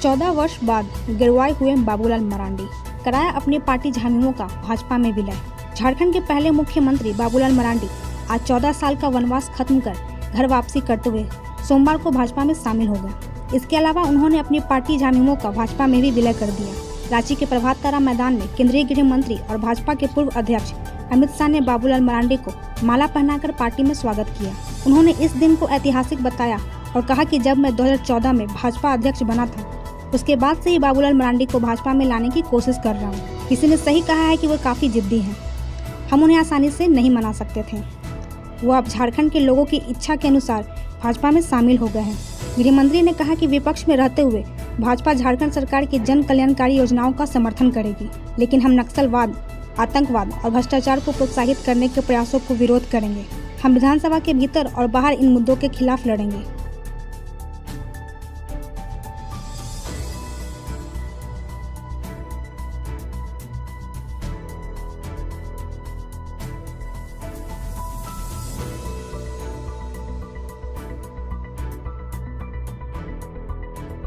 14 वर्ष बाद गिरवाए हुए बाबूलाल मरांडी, कराया अपनी पार्टी झामुमो का भाजपा में विलय। झारखंड के पहले मुख्यमंत्री बाबूलाल मरांडी आज 14 साल का वनवास खत्म कर घर वापसी करते हुए सोमवार को भाजपा में शामिल हो गए। इसके अलावा उन्होंने अपनी पार्टी झामुमो का भाजपा में भी विलय कर दिया। रांची के प्रभात तारा मैदान में केंद्रीय गृह मंत्री और भाजपा के पूर्व अध्यक्ष अमित शाह ने बाबूलाल मरांडी को माला पहनाकर पार्टी में स्वागत किया। उन्होंने इस दिन को ऐतिहासिक बताया और कहा कि जब मैं 2014 में भाजपा अध्यक्ष बना था, उसके बाद से ही बाबूलाल मरांडी को भाजपा में लाने की कोशिश कर रहा हूँ। किसी ने सही कहा है कि वो काफ़ी जिद्दी हैं, हम उन्हें आसानी से नहीं मना सकते थे। वो अब झारखंड के लोगों की इच्छा के अनुसार भाजपा में शामिल हो गए हैं। गृहमंत्री ने कहा कि विपक्ष में रहते हुए भाजपा झारखंड सरकार की जन कल्याणकारी योजनाओं का समर्थन करेगी, लेकिन हम नक्सलवाद, आतंकवाद और भ्रष्टाचार को प्रोत्साहित करने के प्रयासों को विरोध करेंगे। हम विधानसभा के भीतर और बाहर इन मुद्दों के खिलाफ लड़ेंगे।